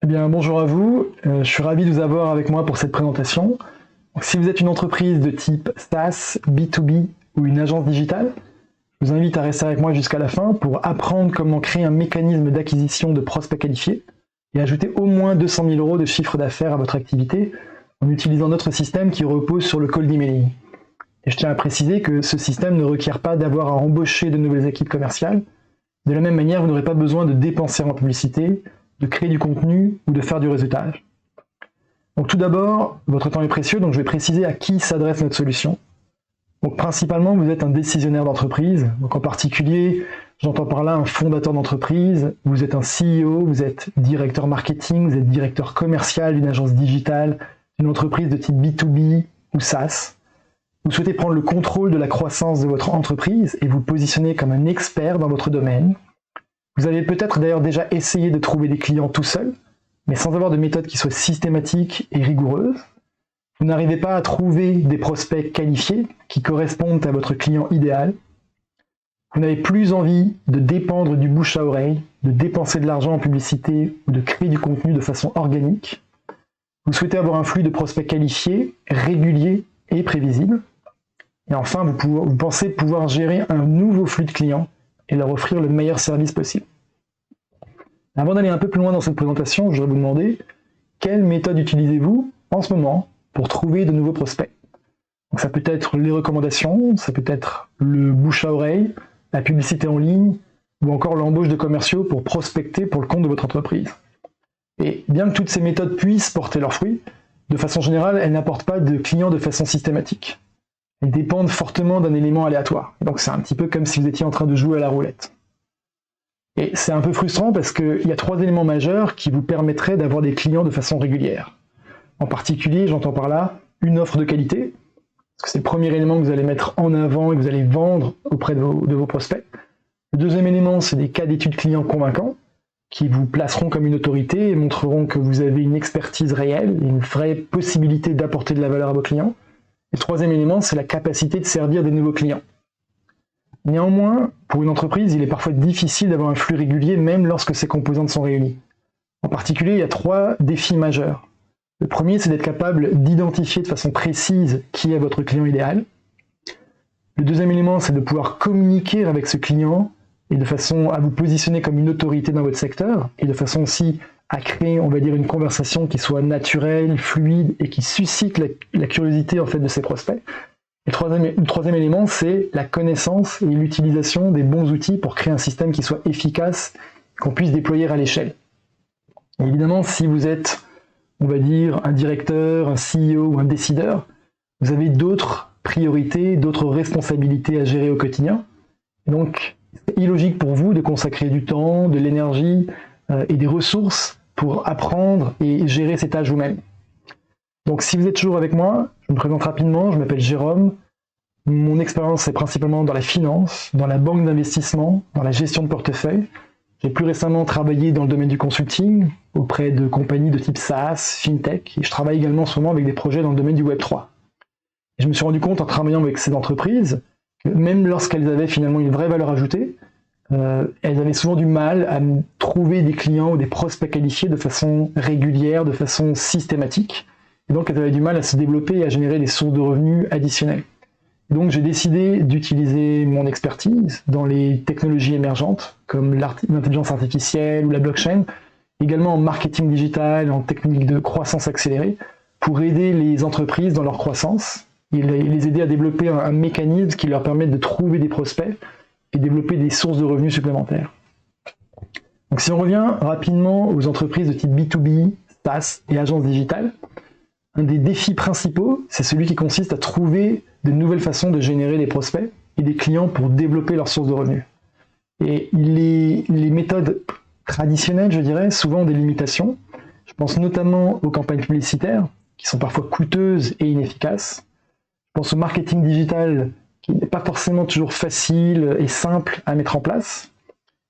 Eh bien, bonjour à vous. Je suis ravi de vous avoir avec moi pour cette présentation. Donc, si vous êtes une entreprise de type SaaS, B2B ou une agence digitale, je vous invite à rester avec moi jusqu'à la fin pour apprendre comment créer un mécanisme d'acquisition de prospects qualifiés et ajouter au moins 200 000 € de chiffre d'affaires à votre activité en utilisant notre système qui repose sur le cold emailing. Et je tiens à préciser que ce système ne requiert pas d'avoir à embaucher de nouvelles équipes commerciales. De la même manière, vous n'aurez pas besoin de dépenser en publicité, de créer du contenu ou de faire du réseautage. Donc tout d'abord, votre temps est précieux, donc je vais préciser à qui s'adresse notre solution. Donc principalement, vous êtes un décisionnaire d'entreprise, donc en particulier, j'entends par là un fondateur d'entreprise, vous êtes un CEO, vous êtes directeur marketing, vous êtes directeur commercial d'une agence digitale, d'une entreprise de type B2B ou SaaS. Vous souhaitez prendre le contrôle de la croissance de votre entreprise et vous positionner comme un expert dans votre domaine. Vous avez peut-être d'ailleurs déjà essayé de trouver des clients tout seul, mais sans avoir de méthode qui soit systématique et rigoureuse. Vous n'arrivez pas à trouver des prospects qualifiés qui correspondent à votre client idéal. Vous n'avez plus envie de dépendre du bouche à oreille, de dépenser de l'argent en publicité ou de créer du contenu de façon organique. Vous souhaitez avoir un flux de prospects qualifiés, régulier et prévisible. Et enfin, vous pensez pouvoir gérer un nouveau flux de clients et leur offrir le meilleur service possible. Avant d'aller un peu plus loin dans cette présentation, je voudrais vous demander quelle méthode utilisez-vous en ce moment pour trouver de nouveaux prospects. Donc ça peut être les recommandations, ça peut être le bouche à oreille, la publicité en ligne, ou encore l'embauche de commerciaux pour prospecter pour le compte de votre entreprise. Et bien que toutes ces méthodes puissent porter leurs fruits, de façon générale, elles n'apportent pas de clients de façon systématique. Elles dépendent fortement d'un élément aléatoire. Donc c'est un petit peu comme si vous étiez en train de jouer à la roulette. Et c'est un peu frustrant parce qu'il y a 3 éléments majeurs qui vous permettraient d'avoir des clients de façon régulière. En particulier, j'entends par là une offre de qualité, parce que c'est le premier élément que vous allez mettre en avant et que vous allez vendre auprès de vos prospects. Le deuxième élément, c'est des cas d'études clients convaincants, qui vous placeront comme une autorité et montreront que vous avez une expertise réelle et une vraie possibilité d'apporter de la valeur à vos clients. Et le troisième élément, c'est la capacité de servir des nouveaux clients. Néanmoins, pour une entreprise, il est parfois difficile d'avoir un flux régulier, même lorsque ces composantes sont réunies. En particulier, il y a 3 défis majeurs. Le premier, c'est d'être capable d'identifier de façon précise qui est votre client idéal. Le deuxième élément, c'est de pouvoir communiquer avec ce client et de façon à vous positionner comme une autorité dans votre secteur, et de façon aussi à créer, on va dire, une conversation qui soit naturelle, fluide, et qui suscite la curiosité en fait de ses prospects. Et le troisième élément, c'est la connaissance et l'utilisation des bons outils pour créer un système qui soit efficace, qu'on puisse déployer à l'échelle. Évidemment, si vous êtes, on va dire, un directeur, un CEO ou un décideur, vous avez d'autres priorités, d'autres responsabilités à gérer au quotidien. Et donc, c'est illogique pour vous de consacrer du temps, de l'énergie et des ressources pour apprendre et gérer ces tâches vous-même. Donc si vous êtes toujours avec moi, je me présente rapidement, je m'appelle Jérôme. Mon expérience est principalement dans la finance, dans la banque d'investissement, dans la gestion de portefeuille. J'ai plus récemment travaillé dans le domaine du consulting, auprès de compagnies de type SaaS, FinTech, et je travaille également souvent avec des projets dans le domaine du Web3. Et je me suis rendu compte en travaillant avec ces entreprises, que même lorsqu'elles avaient finalement une vraie valeur ajoutée, elles avaient souvent du mal à trouver des clients ou des prospects qualifiés de façon régulière, de façon systématique. Et donc elles avaient du mal à se développer et à générer des sources de revenus additionnelles. Et donc j'ai décidé d'utiliser mon expertise dans les technologies émergentes, comme l'intelligence artificielle ou la blockchain, également en marketing digital, en technique de croissance accélérée, pour aider les entreprises dans leur croissance et les aider à développer un mécanisme qui leur permette de trouver des prospects et développer des sources de revenus supplémentaires. Donc si on revient rapidement aux entreprises de type B2B, SaaS et agences digitales, un des défis principaux, c'est celui qui consiste à trouver de nouvelles façons de générer des prospects et des clients pour développer leurs sources de revenus. Et les méthodes traditionnelles, je dirais, souvent ont des limitations. Je pense notamment aux campagnes publicitaires, qui sont parfois coûteuses et inefficaces. Je pense au marketing digital, qui n'est pas forcément toujours facile et simple à mettre en place.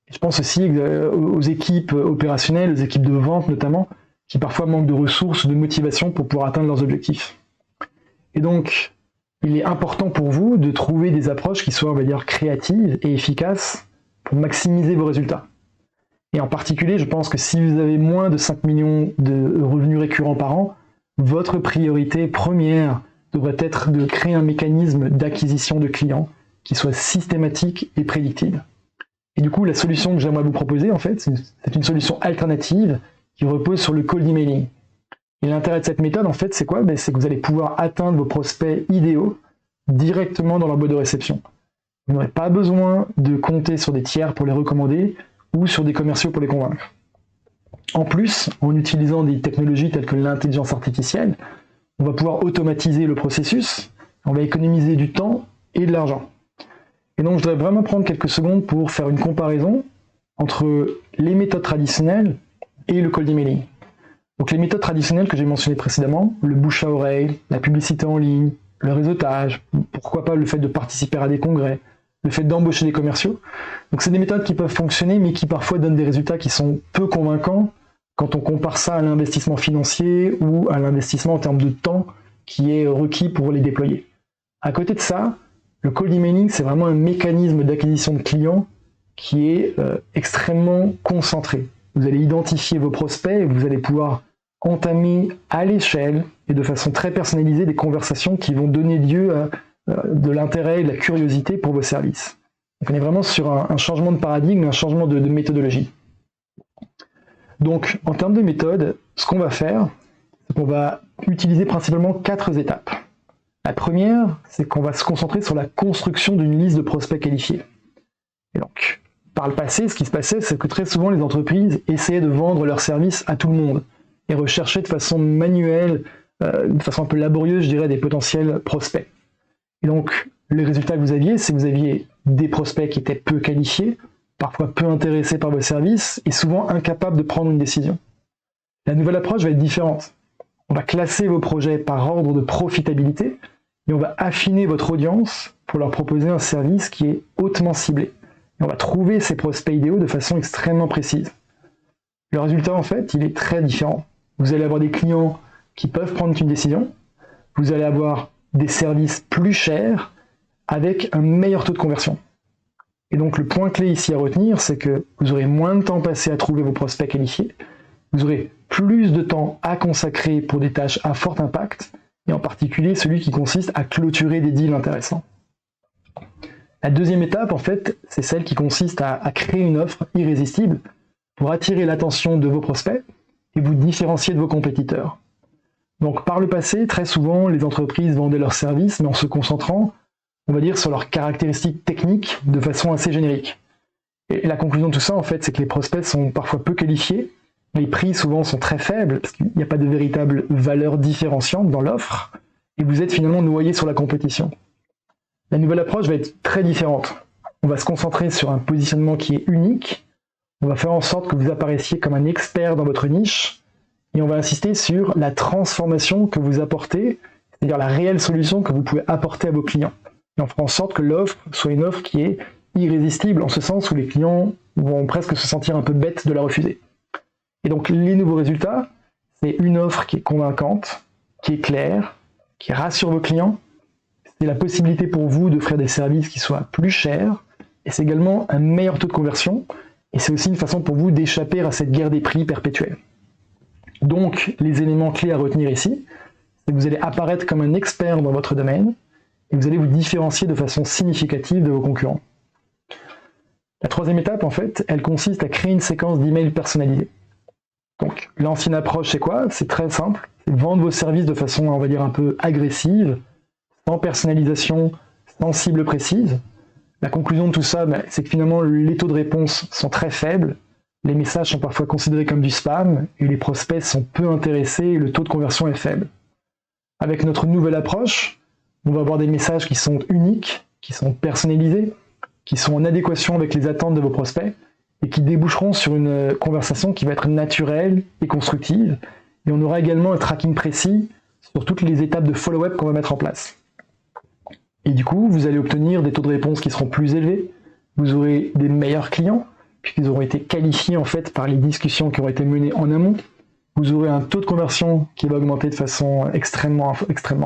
Et je pense aussi aux équipes opérationnelles, aux équipes de vente notamment, qui parfois manquent de ressources, de motivation pour pouvoir atteindre leurs objectifs. Et donc, il est important pour vous de trouver des approches qui soient, on va dire, créatives et efficaces pour maximiser vos résultats. Et en particulier, je pense que si vous avez moins de 5 millions de revenus récurrents par an, votre priorité première devrait être de créer un mécanisme d'acquisition de clients qui soit systématique et prédictible. Et du coup, la solution que j'aimerais vous proposer, en fait, c'est une solution alternative qui repose sur le cold emailing. Et l'intérêt de cette méthode, en fait, c'est quoi? C'est que vous allez pouvoir atteindre vos prospects idéaux directement dans leur boîte de réception. Vous n'aurez pas besoin de compter sur des tiers pour les recommander ou sur des commerciaux pour les convaincre. En plus, en utilisant des technologies telles que l'intelligence artificielle, on va pouvoir automatiser le processus, on va économiser du temps et de l'argent. Et donc, je voudrais vraiment prendre quelques secondes pour faire une comparaison entre les méthodes traditionnelles et le cold emailing. Donc, les méthodes traditionnelles que j'ai mentionnées précédemment, le bouche à oreille, la publicité en ligne, le réseautage, pourquoi pas le fait de participer à des congrès, le fait d'embaucher des commerciaux. Donc, c'est des méthodes qui peuvent fonctionner, mais qui parfois donnent des résultats qui sont peu convaincants quand on compare ça à l'investissement financier ou à l'investissement en termes de temps qui est requis pour les déployer. À côté de ça, le cold emailing, c'est vraiment un mécanisme d'acquisition de clients qui est extrêmement concentré. Vous allez identifier vos prospects et vous allez pouvoir entamer à l'échelle et de façon très personnalisée des conversations qui vont donner lieu à de l'intérêt et de la curiosité pour vos services. Donc on est vraiment sur un changement de paradigme, un changement de méthodologie. Donc en termes de méthode, ce qu'on va faire, c'est qu'on va utiliser principalement 4 étapes. La première, c'est qu'on va se concentrer sur la construction d'une liste de prospects qualifiés. Et donc, par le passé, ce qui se passait, c'est que très souvent les entreprises essayaient de vendre leurs services à tout le monde et recherchaient de façon manuelle, de façon un peu laborieuse, je dirais, des potentiels prospects. Et donc, les résultats que vous aviez, c'est que vous aviez des prospects qui étaient peu qualifiés, parfois peu intéressés par vos services et souvent incapables de prendre une décision. La nouvelle approche va être différente. On va classer vos projets par ordre de profitabilité et on va affiner votre audience pour leur proposer un service qui est hautement ciblé. Et on va trouver ces prospects idéaux de façon extrêmement précise. Le résultat, en fait, il est très différent. Vous allez avoir des clients qui peuvent prendre une décision, vous allez avoir des services plus chers avec un meilleur taux de conversion. Et donc le point clé ici à retenir, c'est que vous aurez moins de temps passé à trouver vos prospects qualifiés, vous aurez plus de temps à consacrer pour des tâches à fort impact, et en particulier celui qui consiste à clôturer des deals intéressants. La deuxième étape, en fait, c'est celle qui consiste à créer une offre irrésistible pour attirer l'attention de vos prospects et vous différencier de vos compétiteurs. Donc par le passé, très souvent, les entreprises vendaient leurs services, mais en se concentrant, on va dire, sur leurs caractéristiques techniques de façon assez générique. Et la conclusion de tout ça, en fait, c'est que les prospects sont parfois peu qualifiés, les prix souvent sont très faibles, parce qu'il n'y a pas de véritable valeur différenciante dans l'offre, et vous êtes finalement noyé sur la compétition. La nouvelle approche va être très différente. On va se concentrer sur un positionnement qui est unique, on va faire en sorte que vous apparaissiez comme un expert dans votre niche, et on va insister sur la transformation que vous apportez, c'est-à-dire la réelle solution que vous pouvez apporter à vos clients. Et on fera en sorte que l'offre soit une offre qui est irrésistible, en ce sens où les clients vont presque se sentir un peu bêtes de la refuser. Et donc les nouveaux résultats, c'est une offre qui est convaincante, qui est claire, qui rassure vos clients. C'est la possibilité pour vous d'offrir des services qui soient plus chers, et c'est également un meilleur taux de conversion, et c'est aussi une façon pour vous d'échapper à cette guerre des prix perpétuelle. Donc les éléments clés à retenir ici, c'est que vous allez apparaître comme un expert dans votre domaine, et vous allez vous différencier de façon significative de vos concurrents. La troisième étape, en fait, elle consiste à créer une séquence d'emails personnalisés. Donc, l'ancienne approche, c'est quoi? C'est très simple. C'est vendre vos services de façon, on va dire, un peu agressive, sans personnalisation, sans cible précise. La conclusion de tout ça, c'est que finalement, les taux de réponse sont très faibles, les messages sont parfois considérés comme du spam, et les prospects sont peu intéressés, et le taux de conversion est faible. Avec notre nouvelle approche, on va avoir des messages qui sont uniques, qui sont personnalisés, qui sont en adéquation avec les attentes de vos prospects, et qui déboucheront sur une conversation qui va être naturelle et constructive. Et on aura également un tracking précis sur toutes les étapes de follow-up qu'on va mettre en place. Et du coup, vous allez obtenir des taux de réponse qui seront plus élevés, vous aurez des meilleurs clients, puisqu'ils auront été qualifiés en fait par les discussions qui auront été menées en amont. Vous aurez un taux de conversion qui va augmenter de façon extrêmement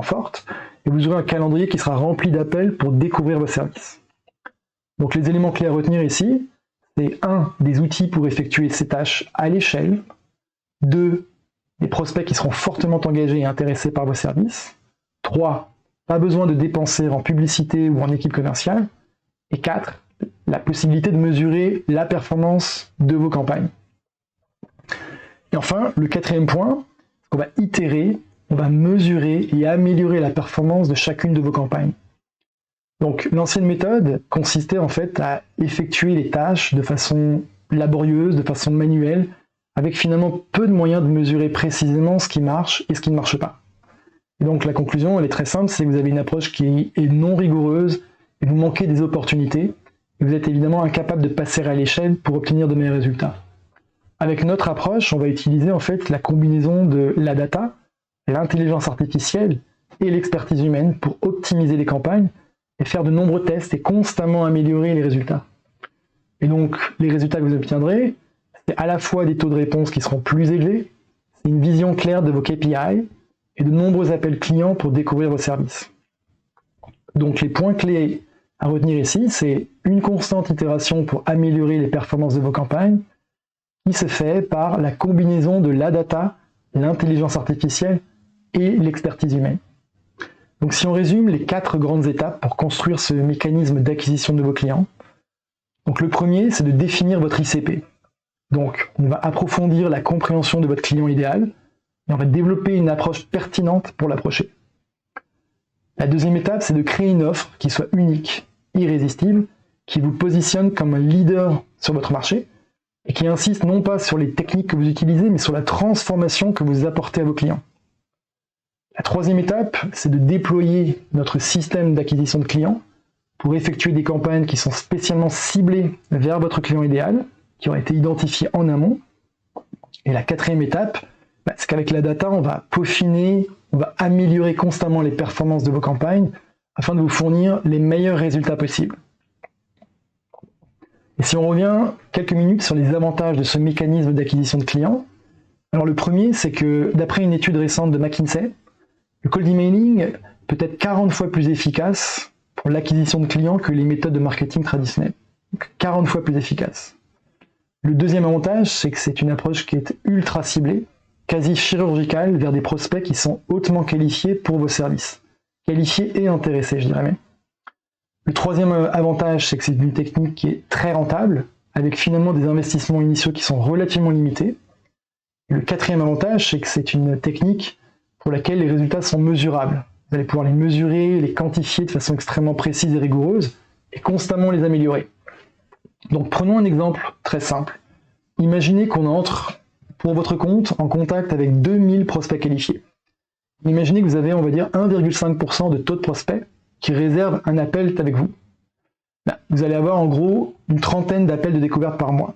forte, et vous aurez un calendrier qui sera rempli d'appels pour découvrir vos services. Donc les éléments clés à retenir ici, c'est 1. Des outils pour effectuer ces tâches à l'échelle. 2. Des prospects qui seront fortement engagés et intéressés par vos services. 3. Pas besoin de dépenser en publicité ou en équipe commerciale. Et 4. La possibilité de mesurer la performance de vos campagnes. Et enfin, le 4e point, c'est qu'on va itérer, on va mesurer et améliorer la performance de chacune de vos campagnes. Donc l'ancienne méthode consistait en fait à effectuer les tâches de façon laborieuse, de façon manuelle, avec finalement peu de moyens de mesurer précisément ce qui marche et ce qui ne marche pas. Et donc la conclusion, elle est très simple, c'est que vous avez une approche qui est non rigoureuse, et vous manquez des opportunités, et vous êtes évidemment incapable de passer à l'échelle pour obtenir de meilleurs résultats. Avec notre approche, on va utiliser en fait la combinaison de la data, l'intelligence artificielle et l'expertise humaine pour optimiser les campagnes et faire de nombreux tests et constamment améliorer les résultats. Et donc, les résultats que vous obtiendrez, c'est à la fois des taux de réponse qui seront plus élevés, c'est une vision claire de vos KPI et de nombreux appels clients pour découvrir vos services. Donc, les points clés à retenir ici, c'est une constante itération pour améliorer les performances de vos campagnes, qui se fait par la combinaison de la data, l'intelligence artificielle et l'expertise humaine. Donc si on résume les 4 grandes étapes pour construire ce mécanisme d'acquisition de vos clients, donc le premier, c'est de définir votre ICP. Donc on va approfondir la compréhension de votre client idéal et on va développer une approche pertinente pour l'approcher. La deuxième étape, c'est de créer une offre qui soit unique, irrésistible, qui vous positionne comme un leader sur votre marché et qui insiste non pas sur les techniques que vous utilisez, mais sur la transformation que vous apportez à vos clients. La troisième étape, c'est de déployer notre système d'acquisition de clients pour effectuer des campagnes qui sont spécialement ciblées vers votre client idéal, qui ont été identifiés en amont. Et la quatrième étape, c'est qu'avec la data, on va peaufiner, on va améliorer constamment les performances de vos campagnes afin de vous fournir les meilleurs résultats possibles. Et si on revient quelques minutes sur les avantages de ce mécanisme d'acquisition de clients, alors le premier, c'est que d'après une étude récente de McKinsey, le cold emailing peut être 40 fois plus efficace pour l'acquisition de clients que les méthodes de marketing traditionnelles. Donc 40 fois plus efficace. Le deuxième avantage, c'est que c'est une approche qui est ultra ciblée, quasi chirurgicale, vers des prospects qui sont hautement qualifiés pour vos services. Qualifiés et intéressés, je dirais même. Le troisième avantage, c'est que c'est une technique qui est très rentable, avec finalement des investissements initiaux qui sont relativement limités. Et le quatrième avantage, c'est que c'est une technique pour laquelle les résultats sont mesurables. Vous allez pouvoir les mesurer, les quantifier de façon extrêmement précise et rigoureuse, et constamment les améliorer. Donc prenons un exemple très simple. Imaginez qu'on entre, pour votre compte, en contact avec 2000 prospects qualifiés. Imaginez que vous avez, on va dire, 1,5% de taux de prospects qui réservent un appel avec vous. Là, vous allez avoir en gros une trentaine d'appels de découverte par mois.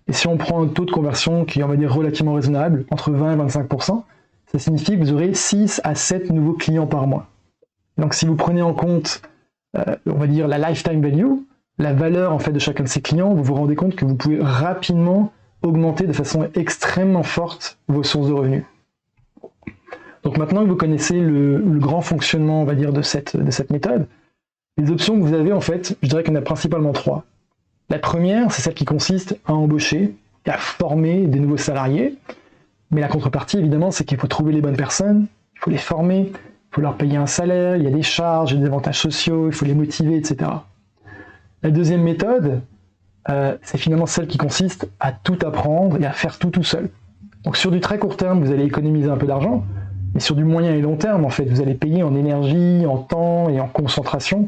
Et si on prend un taux de conversion qui est, on va dire, relativement raisonnable, entre 20 et 25%, ça signifie que vous aurez 6 à 7 nouveaux clients par mois. Donc si vous prenez en compte, on va dire, la lifetime value, la valeur en fait de chacun de ces clients, vous vous rendez compte que vous pouvez rapidement augmenter de façon extrêmement forte vos sources de revenus. Donc maintenant que vous connaissez le grand fonctionnement, on va dire, de cette méthode, les options que vous avez, en fait, je dirais qu'il y en a principalement 3. La première, c'est celle qui consiste à embaucher et à former des nouveaux salariés. Mais la contrepartie, évidemment, c'est qu'il faut trouver les bonnes personnes, il faut les former, il faut leur payer un salaire, il y a des charges, il y a des avantages sociaux, il faut les motiver, etc. La deuxième méthode, c'est finalement celle qui consiste à tout apprendre et à faire tout seul. Donc sur du très court terme, vous allez économiser un peu d'argent, mais sur du moyen et long terme, en fait, vous allez payer en énergie, en temps et en concentration.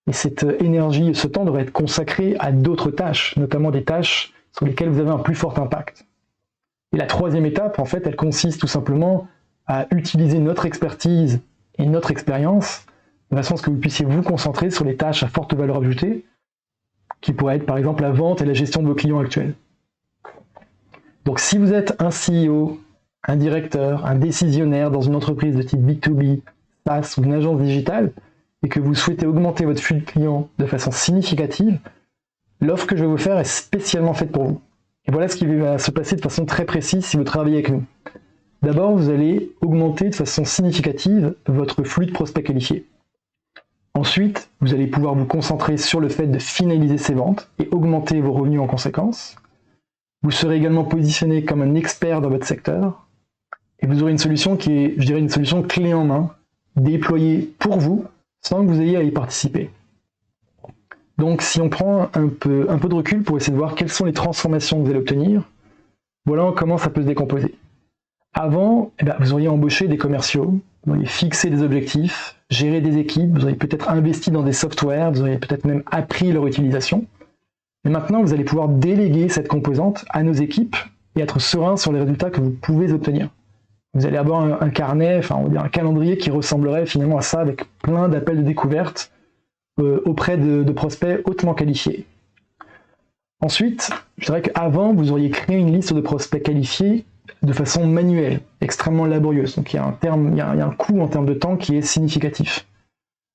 Et cette énergie et ce temps devraient être consacrés à d'autres tâches, notamment des tâches sur lesquelles vous avez un plus fort impact. Et la troisième étape, en fait, elle consiste tout simplement à utiliser notre expertise et notre expérience de façon à ce que vous puissiez vous concentrer sur les tâches à forte valeur ajoutée, qui pourraient être par exemple la vente et la gestion de vos clients actuels. Donc si vous êtes un CEO, un directeur, un décisionnaire dans une entreprise de type B2B, SaaS ou une agence digitale, et que vous souhaitez augmenter votre flux de clients de façon significative, l'offre que je vais vous faire est spécialement faite pour vous. Et voilà ce qui va se passer de façon très précise si vous travaillez avec nous. D'abord, vous allez augmenter de façon significative votre flux de prospects qualifiés. Ensuite, vous allez pouvoir vous concentrer sur le fait de finaliser ces ventes et augmenter vos revenus en conséquence. Vous serez également positionné comme un expert dans votre secteur et vous aurez une solution qui est, je dirais, une solution clé en main, déployée pour vous sans que vous ayez à y participer. Donc si on prend un peu de recul pour essayer de voir quelles sont les transformations que vous allez obtenir, voilà comment ça peut se décomposer. Avant, vous auriez embauché des commerciaux, vous auriez fixé des objectifs, géré des équipes, vous auriez peut-être investi dans des softwares, vous auriez peut-être même appris leur utilisation. Mais maintenant, vous allez pouvoir déléguer cette composante à nos équipes et être serein sur les résultats que vous pouvez obtenir. Vous allez avoir un carnet, enfin on va dire un calendrier qui ressemblerait finalement à ça, avec plein d'appels de découverte auprès de prospects hautement qualifiés. Ensuite, je dirais qu'avant, vous auriez créé une liste de prospects qualifiés de façon manuelle, extrêmement laborieuse. Donc il y a un coût en termes de temps qui est significatif.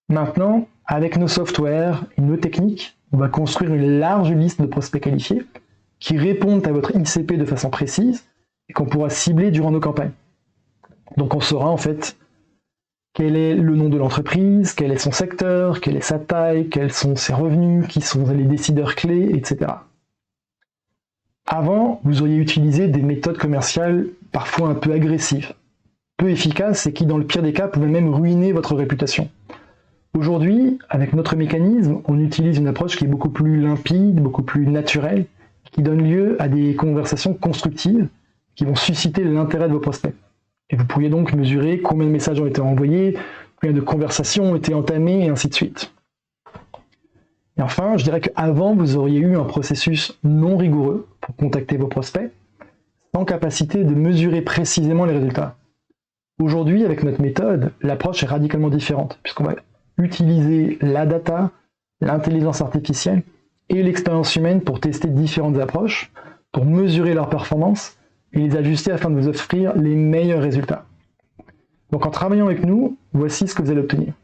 Maintenant, avec nos softwares et nos techniques, on va construire une large liste de prospects qualifiés qui répondent à votre ICP de façon précise et qu'on pourra cibler durant nos campagnes. Donc on saura en fait quel est le nom de l'entreprise, quel est son secteur, quelle est sa taille, quels sont ses revenus, qui sont les décideurs clés, etc. Avant, vous auriez utilisé des méthodes commerciales parfois un peu agressives, peu efficaces et qui, dans le pire des cas, pouvaient même ruiner votre réputation. Aujourd'hui, avec notre mécanisme, on utilise une approche qui est beaucoup plus limpide, beaucoup plus naturelle, qui donne lieu à des conversations constructives qui vont susciter l'intérêt de vos prospects. Et vous pourriez donc mesurer combien de messages ont été envoyés, combien de conversations ont été entamées, et ainsi de suite. Et enfin, je dirais qu'avant, vous auriez eu un processus non rigoureux pour contacter vos prospects, sans capacité de mesurer précisément les résultats. Aujourd'hui, avec notre méthode, l'approche est radicalement différente, puisqu'on va utiliser la data, l'intelligence artificielle et l'expérience humaine pour tester différentes approches, pour mesurer leur performance et les ajuster afin de vous offrir les meilleurs résultats. Donc en travaillant avec nous, voici ce que vous allez obtenir.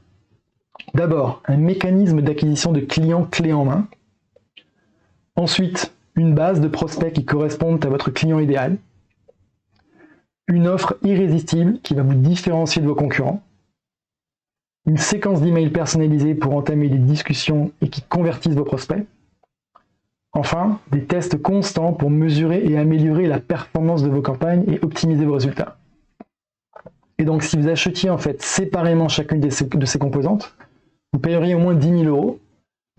D'abord, un mécanisme d'acquisition de clients clé en main. Ensuite, une base de prospects qui correspondent à votre client idéal. Une offre irrésistible qui va vous différencier de vos concurrents. Une séquence d'emails personnalisés pour entamer des discussions et qui convertissent vos prospects. Enfin, des tests constants pour mesurer et améliorer la performance de vos campagnes et optimiser vos résultats. Et donc, si vous achetiez en fait séparément chacune de ces composantes, vous payeriez au moins 10 000 €,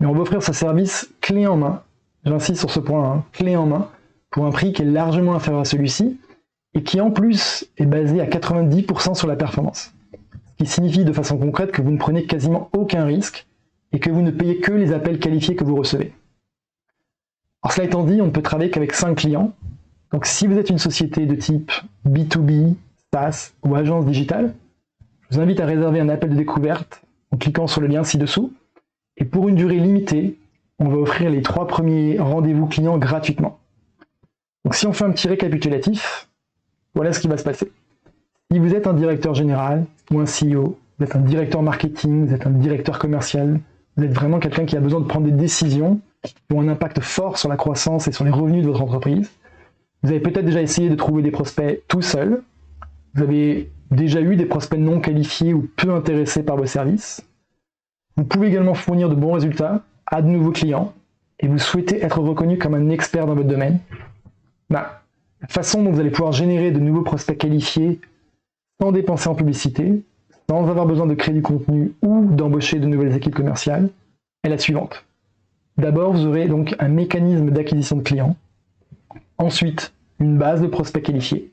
mais on va offrir ce service clé en main, j'insiste sur ce point, hein, clé en main, pour un prix qui est largement inférieur à celui-ci, et qui en plus est basé à 90% sur la performance. Ce qui signifie de façon concrète que vous ne prenez quasiment aucun risque, et que vous ne payez que les appels qualifiés que vous recevez. Alors cela étant dit, on ne peut travailler qu'avec 5 clients. Donc si vous êtes une société de type B2B, SaaS ou agence digitale, je vous invite à réserver un appel de découverte en cliquant sur le lien ci-dessous. Et pour une durée limitée, on va offrir les 3 premiers rendez-vous clients gratuitement. Donc si on fait un petit récapitulatif, voilà ce qui va se passer. Si vous êtes un directeur général ou un CEO, vous êtes un directeur marketing, vous êtes un directeur commercial, vous êtes vraiment quelqu'un qui a besoin de prendre des décisions qui ont un impact fort sur la croissance et sur les revenus de votre entreprise. Vous avez peut-être déjà essayé de trouver des prospects tout seul. Vous avez déjà eu des prospects non qualifiés ou peu intéressés par vos services. Vous pouvez également fournir de bons résultats à de nouveaux clients et vous souhaitez être reconnu comme un expert dans votre domaine. La façon dont vous allez pouvoir générer de nouveaux prospects qualifiés sans dépenser en publicité, sans avoir besoin de créer du contenu ou d'embaucher de nouvelles équipes commerciales, est la suivante. D'abord, vous aurez donc un mécanisme d'acquisition de clients. Ensuite, une base de prospects qualifiés.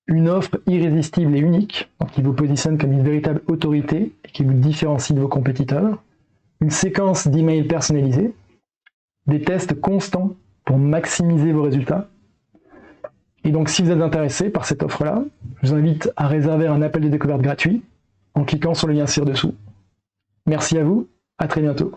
Une offre irrésistible et unique, donc qui vous positionne comme une véritable autorité et qui vous différencie de vos compétiteurs. Une séquence d'emails personnalisés. Des tests constants pour maximiser vos résultats. Et donc, si vous êtes intéressé par cette offre-là, je vous invite à réserver un appel de découverte gratuit en cliquant sur le lien ci-dessous. Merci à vous, à très bientôt.